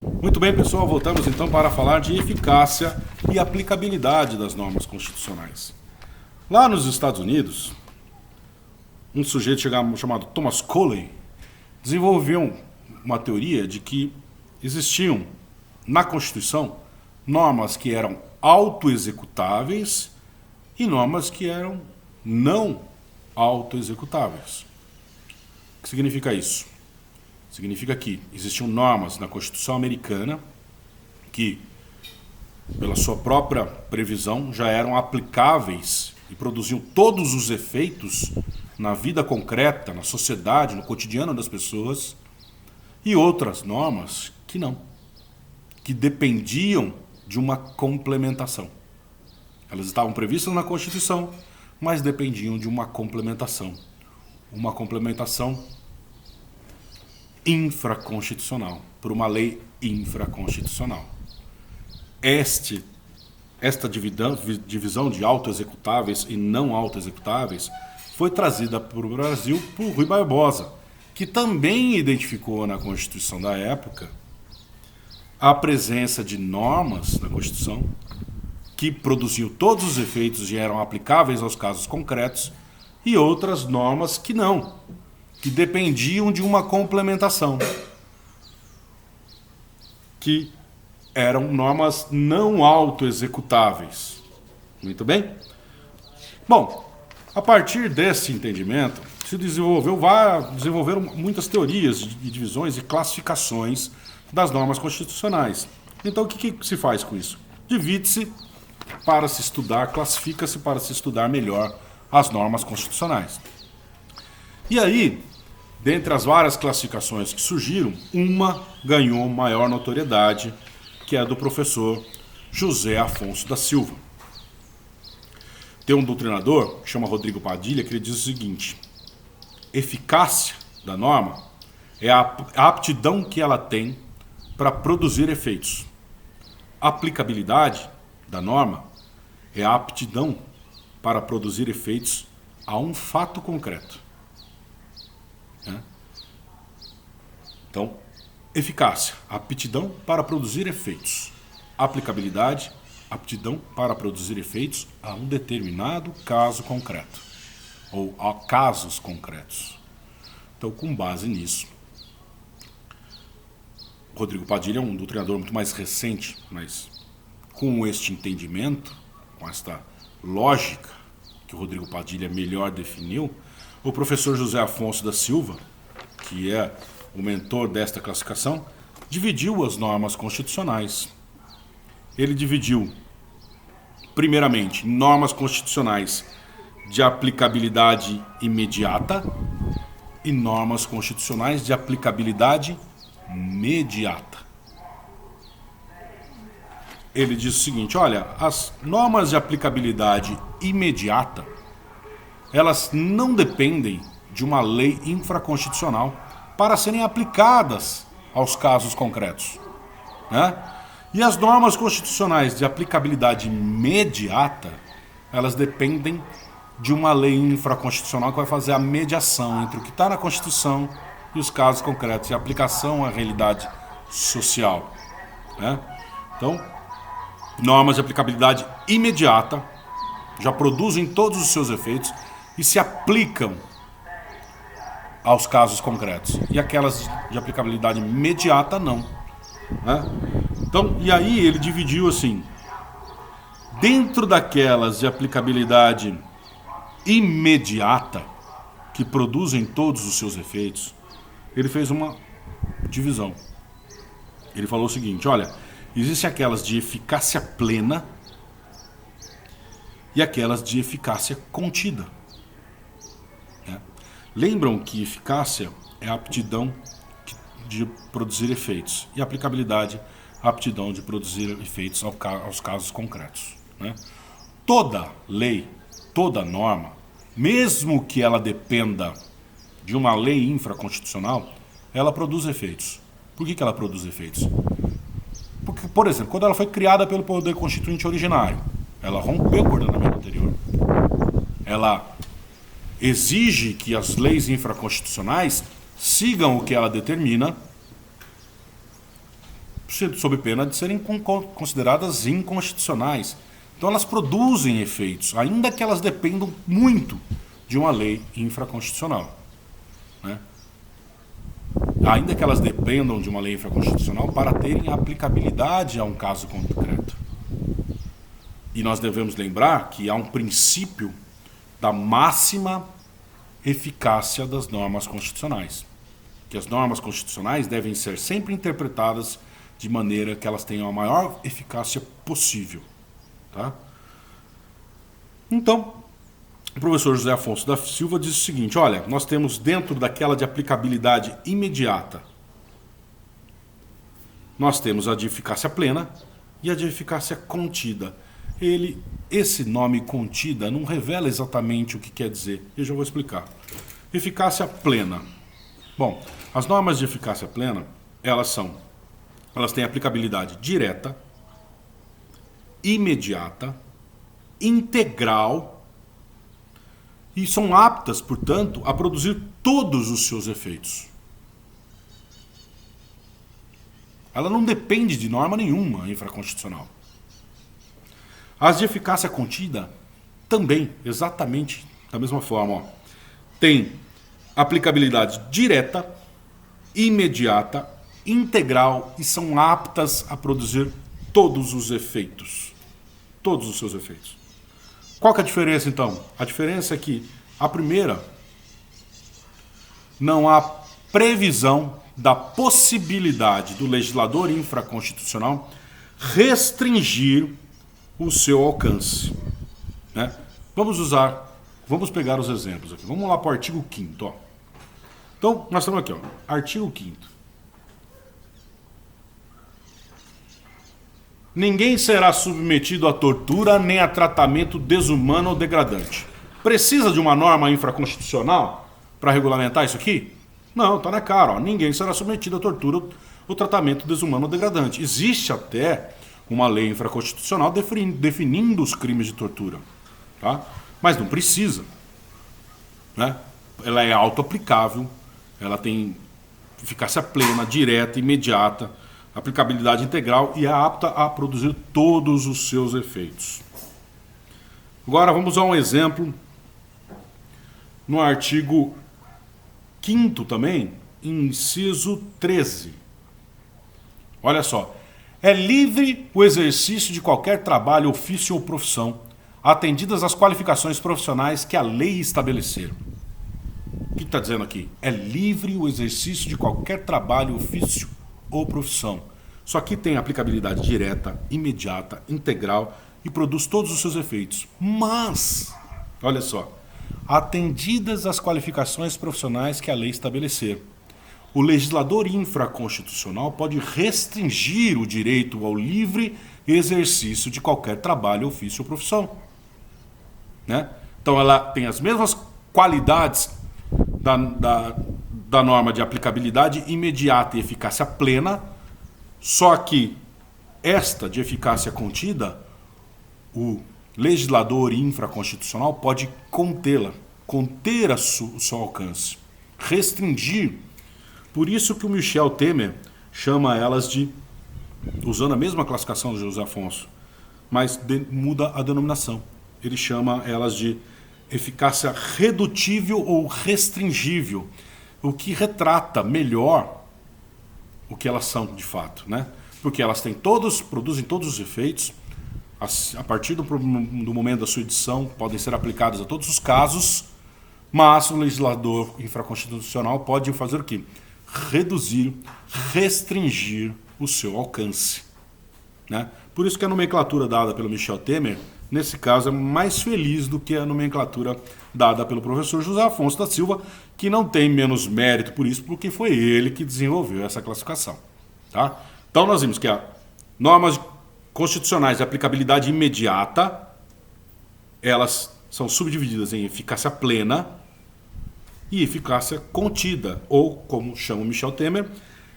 Muito bem, pessoal, voltamos então para falar de eficácia e aplicabilidade das normas constitucionais. Lá nos Estados Unidos, um sujeito chamado Thomas Coley desenvolveu uma teoria de que existiam na Constituição normas que eram autoexecutáveis e normas que eram não autoexecutáveis. O que significa isso? Significa que existiam normas na Constituição americana que, pela sua própria previsão, já eram aplicáveis e produziam todos os efeitos na vida concreta, na sociedade, no cotidiano das pessoas, e outras normas que não, que dependiam de uma complementação. Elas estavam previstas na Constituição, mas dependiam de uma complementação. Uma complementação infraconstitucional, por uma lei infraconstitucional. Esta divisão de autoexecutáveis e não autoexecutáveis foi trazida para o Brasil por Rui Barbosa, que também identificou na Constituição da época a presença de normas na Constituição que produziam todos os efeitos e eram aplicáveis aos casos concretos, e outras normas que não, que dependiam de uma complementação, que eram normas não autoexecutáveis. Muito bem? Bom, a partir desse entendimento, se desenvolveram muitas teorias de divisões e classificações das normas constitucionais. Então, o que se faz com isso? Divide-se para se estudar, classifica-se para se estudar melhor as normas constitucionais. E aí, dentre as várias classificações que surgiram, uma ganhou maior notoriedade, que é a do professor José Afonso da Silva. Tem um doutrinador, que chama Rodrigo Padilha, que ele diz o seguinte: eficácia da norma é a aptidão que ela tem para produzir efeitos. Aplicabilidade da norma é a aptidão para produzir efeitos a um fato concreto. Então, eficácia, aptidão para produzir efeitos. Aplicabilidade, aptidão para produzir efeitos a um determinado caso concreto, ou a casos concretos. Então, com base nisso, Rodrigo Padilha é um doutrinador muito mais recente, mas com este entendimento, com esta lógica que o Rodrigo Padilha melhor definiu, o professor José Afonso da Silva, que é o mentor desta classificação, dividiu as normas constitucionais. Ele dividiu, primeiramente, normas constitucionais de aplicabilidade imediata e normas constitucionais de aplicabilidade mediata. Ele diz o seguinte: olha, as normas de aplicabilidade imediata, elas não dependem de uma lei infraconstitucional para serem aplicadas aos casos concretos, né? E as normas constitucionais de aplicabilidade imediata, elas dependem de uma lei infraconstitucional que vai fazer a mediação entre o que está na Constituição e os casos concretos, e a aplicação à realidade social, né? Então, normas de aplicabilidade imediata já produzem todos os seus efeitos e se aplicam aos casos concretos. E aquelas de aplicabilidade imediata não, né? Então, e aí ele dividiu assim: dentro daquelas de aplicabilidade imediata, que produzem todos os seus efeitos, ele fez uma divisão. Ele falou o seguinte: olha, existem aquelas de eficácia plena e aquelas de eficácia contida. Lembram que eficácia é a aptidão de produzir efeitos e aplicabilidade a aptidão de produzir efeitos aos casos concretos, né? Toda lei, toda norma, mesmo que ela dependa de uma lei infraconstitucional, ela produz efeitos. Por que ela produz efeitos? Porque, por exemplo, quando ela foi criada pelo Poder Constituinte originário, ela rompeu o ordenamento anterior. Ela exige que as leis infraconstitucionais sigam o que ela determina sob pena de serem consideradas inconstitucionais. Então elas produzem efeitos, ainda que elas dependam muito de uma lei infraconstitucional, né? Ainda que elas dependam de uma lei infraconstitucional para terem aplicabilidade a um caso concreto. E nós devemos lembrar que há um princípio da máxima eficácia das normas constitucionais. Que as normas constitucionais devem ser sempre interpretadas de maneira que elas tenham a maior eficácia possível. Tá? Então, o professor José Afonso da Silva diz o seguinte: olha, nós temos dentro daquela de aplicabilidade imediata, nós temos a de eficácia plena e a de eficácia contida. Esse nome contida não revela exatamente o que quer dizer. Eu já vou explicar. Eficácia plena. Bom, as normas de eficácia plena, elas têm aplicabilidade direta, imediata, integral e são aptas, portanto, a produzir todos os seus efeitos. Ela não depende de norma nenhuma infraconstitucional. As de eficácia contida também, exatamente da mesma forma, ó, tem aplicabilidade direta, imediata, integral e são aptas a produzir todos os efeitos. Todos os seus efeitos. Qual que é a diferença, então? A diferença é que a primeira, não há previsão da possibilidade do legislador infraconstitucional restringir o seu alcance, né? Vamos pegar os exemplos aqui. Vamos lá para o artigo 5º, ó. Então, nós estamos aqui, ó, artigo 5º. Ninguém será submetido a tortura nem a tratamento desumano ou degradante. Precisa de uma norma infraconstitucional para regulamentar isso aqui? Não, tá na cara, ó. Ninguém será submetido a tortura ou tratamento desumano ou degradante. Existe até uma lei infraconstitucional definindo os crimes de tortura, tá? Mas não precisa, né? Ela é auto-aplicável, ela tem eficácia plena, direta, imediata, aplicabilidade integral e é apta a produzir todos os seus efeitos. Agora vamos a um exemplo no artigo 5º também, inciso 13. Olha só. É livre o exercício de qualquer trabalho, ofício ou profissão, atendidas as qualificações profissionais que a lei estabelecer. O que está dizendo aqui? É livre o exercício de qualquer trabalho, ofício ou profissão. Isso aqui tem aplicabilidade direta, imediata, integral e produz todos os seus efeitos. Mas, olha só, atendidas as qualificações profissionais que a lei estabelecer. O legislador infraconstitucional pode restringir o direito ao livre exercício de qualquer trabalho, ofício ou profissão, né? Então ela tem as mesmas qualidades da norma de aplicabilidade imediata e eficácia plena, só que esta de eficácia contida, o legislador infraconstitucional pode contê-la, conter o seu alcance, restringir. Por isso que o Michel Temer chama elas de, usando a mesma classificação do José Afonso, mas muda a denominação. Ele chama elas de eficácia redutível ou restringível, o que retrata melhor o que elas são de fato, né? Porque elas produzem todos os efeitos, a partir do momento da sua edição, podem ser aplicadas a todos os casos, mas o legislador infraconstitucional pode fazer o quê? Reduzir, restringir o seu alcance, né? Por isso que a nomenclatura dada pelo Michel Temer, nesse caso, é mais feliz do que a nomenclatura dada pelo professor José Afonso da Silva, que não tem menos mérito por isso, porque foi ele que desenvolveu essa classificação, tá? Então nós vimos que as normas constitucionais de aplicabilidade imediata, elas são subdivididas em eficácia plena e eficácia contida, ou, como chama o Michel Temer,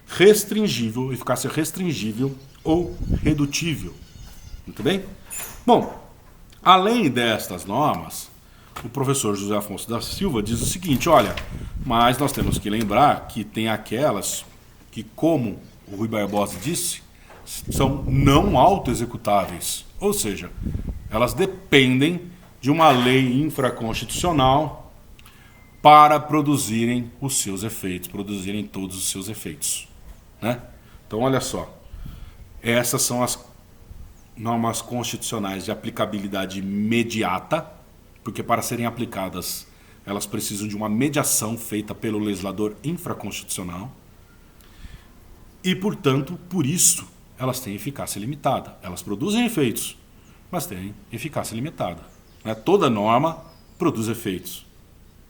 restringível, eficácia restringível ou redutível. Muito bem? Bom, além destas normas, o professor José Afonso da Silva diz o seguinte: olha, mas nós temos que lembrar que tem aquelas que, como o Rui Barbosa disse, são não auto-executáveis. Ou seja, elas dependem de uma lei infraconstitucional para produzirem os seus efeitos, produzirem todos os seus efeitos, né? Então, olha só. Essas são as normas constitucionais de aplicabilidade imediata, porque para serem aplicadas elas precisam de uma mediação feita pelo legislador infraconstitucional e, portanto, por isso elas têm eficácia limitada. Elas produzem efeitos, mas têm eficácia limitada. Toda norma produz efeitos,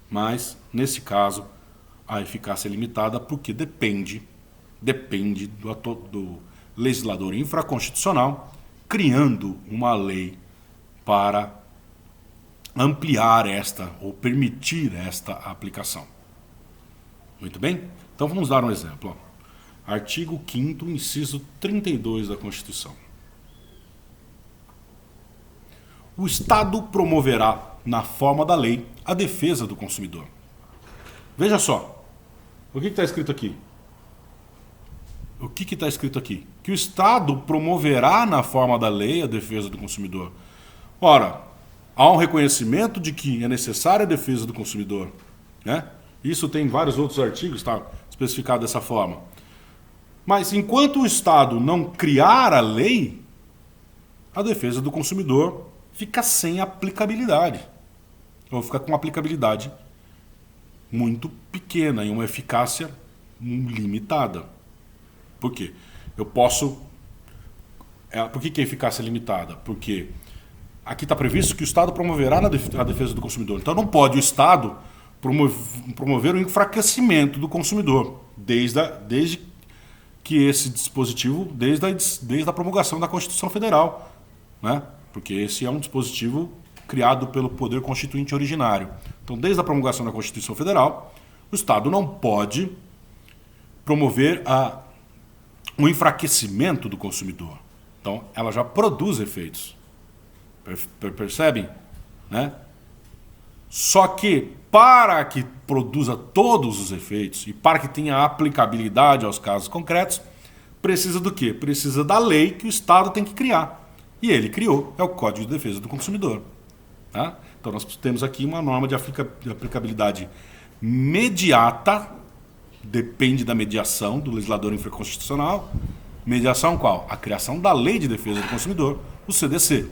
mas, nesse caso, a eficácia é limitada porque depende do legislador infraconstitucional criando uma lei para ampliar esta ou permitir esta aplicação. Muito bem? Então vamos dar um exemplo. Artigo 5º, inciso 32 da Constituição. O Estado promoverá, na forma da lei, a defesa do consumidor. Veja só. O que está escrito aqui? O que está escrito aqui? Que o Estado promoverá, na forma da lei, a defesa do consumidor. Ora, há um reconhecimento de que é necessária a defesa do consumidor, né? Isso tem vários outros artigos, está especificado dessa forma. Mas enquanto o Estado não criar a lei, a defesa do consumidor fica sem aplicabilidade. Ou fica com aplicabilidade muito pequena e uma eficácia limitada. Por quê? Eu posso... Por que a eficácia é limitada? Porque aqui está previsto que o Estado promoverá a defesa do consumidor. Então não pode o Estado promover o enfraquecimento do consumidor, desde que esse dispositivo, desde a promulgação da Constituição Federal, né? Porque esse é um dispositivo criado pelo Poder Constituinte originário. Então, desde a promulgação da Constituição Federal, o Estado não pode promover o enfraquecimento do consumidor. Então, ela já produz efeitos. Percebem? Né? Só que, para que produza todos os efeitos e para que tenha aplicabilidade aos casos concretos, precisa do quê? Precisa da lei que o Estado tem que criar. E ele criou, é o Código de Defesa do Consumidor. Tá? Então nós temos aqui uma norma de aplicabilidade imediata, depende da mediação do legislador infraconstitucional. Mediação qual? A criação da Lei de Defesa do Consumidor, o CDC.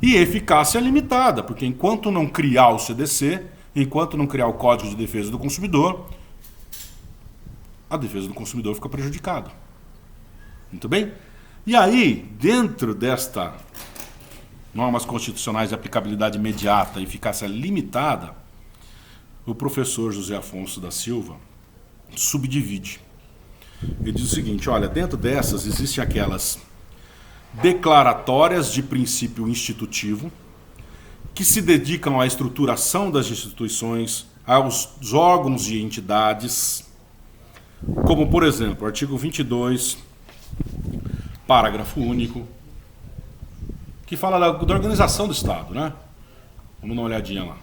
E eficácia limitada, porque enquanto não criar o CDC, enquanto não criar o Código de Defesa do Consumidor, a defesa do consumidor fica prejudicada. Muito bem? E aí, dentro desta normas constitucionais de aplicabilidade imediata e eficácia limitada, o professor José Afonso da Silva subdivide. Ele diz o seguinte, olha, dentro dessas existem aquelas declaratórias de princípio institutivo, que se dedicam à estruturação das instituições, aos órgãos e entidades, como, por exemplo, o artigo 22, parágrafo único, que fala da organização do Estado, né? Vamos dar uma olhadinha lá.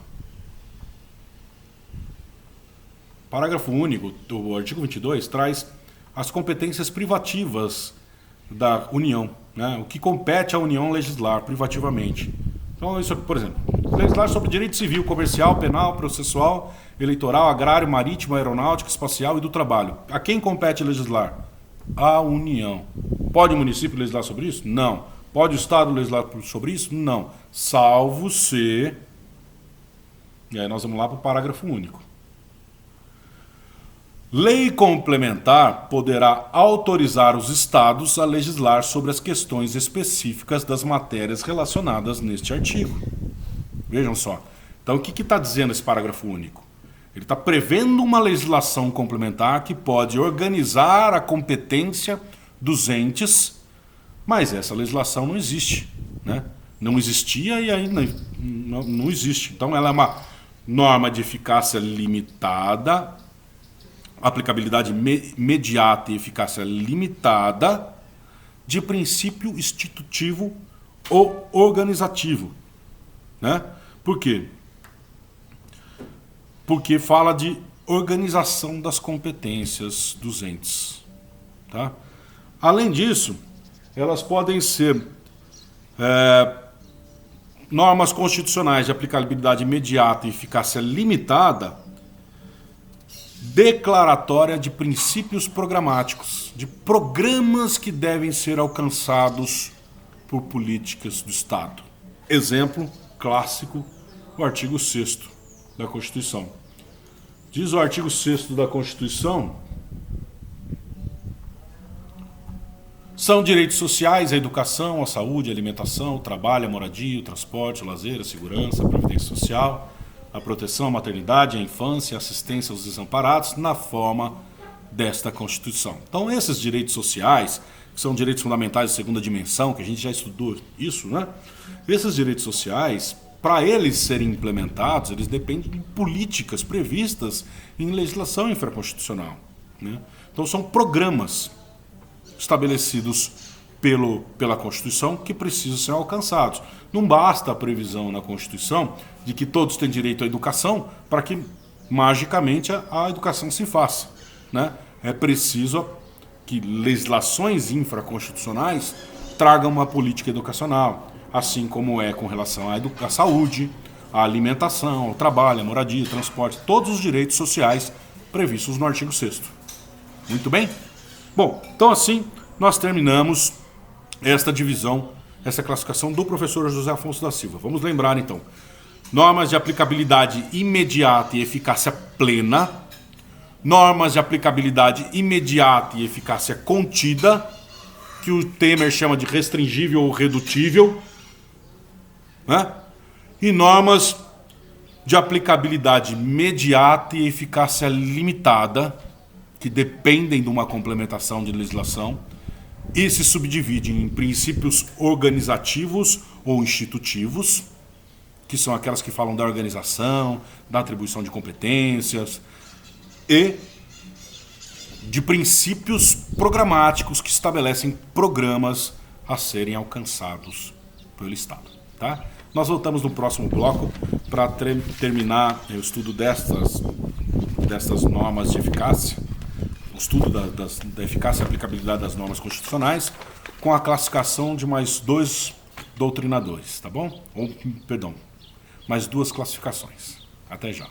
Parágrafo único, o artigo 22, traz as competências privativas da União, né? O que compete à União legislar privativamente. Então, isso aqui, por exemplo, legislar sobre direito civil, comercial, penal, processual, eleitoral, agrário, marítimo, aeronáutico, espacial e do trabalho. A quem compete legislar? A União. Pode o município legislar sobre isso? Não. Pode o Estado legislar sobre isso? Não. Salvo se... E aí nós vamos lá para o parágrafo único. Lei complementar poderá autorizar os Estados a legislar sobre as questões específicas das matérias relacionadas neste artigo. Vejam só. Então, o que está dizendo esse parágrafo único? Ele está prevendo uma legislação complementar que pode organizar a competência dos entes, mas essa legislação não existe, né? Não existia e ainda não existe. Então, ela é uma norma de eficácia limitada, aplicabilidade imediata e eficácia limitada, de princípio institutivo ou organizativo, né? Por quê? Porque fala de organização das competências dos entes, tá? Além disso, elas podem ser normas constitucionais de aplicabilidade imediata e eficácia limitada, declaratória de princípios programáticos, de programas que devem ser alcançados por políticas do Estado. Exemplo clássico, o artigo 6º da Constituição. Diz o artigo 6º da Constituição: são direitos sociais a educação, a saúde, a alimentação, o trabalho, a moradia, o transporte, o lazer, a segurança, a previdência social, a proteção à maternidade, à infância, a assistência aos desamparados, na forma desta Constituição. Então, esses direitos sociais, que são direitos fundamentais de segunda dimensão, que a gente já estudou isso, né? Esses direitos sociais, para eles serem implementados, eles dependem de políticas previstas em legislação infraconstitucional, né? Então, são programas estabelecidos pela Constituição que precisam ser alcançados. Não basta a previsão na Constituição de que todos têm direito à educação para que magicamente a educação se faça, né? É preciso que legislações infraconstitucionais tragam uma política educacional, assim como é com relação à saúde, à alimentação, ao trabalho, à moradia, ao transporte, todos os direitos sociais previstos no artigo 6º. Muito bem? Bom, então assim nós terminamos esta divisão, essa classificação do professor José Afonso da Silva. Vamos lembrar então: normas de aplicabilidade imediata e eficácia plena, normas de aplicabilidade imediata e eficácia contida, que o Temer chama de restringível ou redutível, né? E normas de aplicabilidade imediata e eficácia limitada, que dependem de uma complementação de legislação e se subdividem em princípios organizativos ou institutivos, que são aquelas que falam da organização, da atribuição de competências, e de princípios programáticos que estabelecem programas a serem alcançados pelo Estado, tá? Nós voltamos no próximo bloco para terminar o estudo destas normas de eficácia, o estudo da eficácia e aplicabilidade das normas constitucionais, com a classificação de mais 2 doutrinadores, tá bom? Perdão, mais 2 classificações. Até já.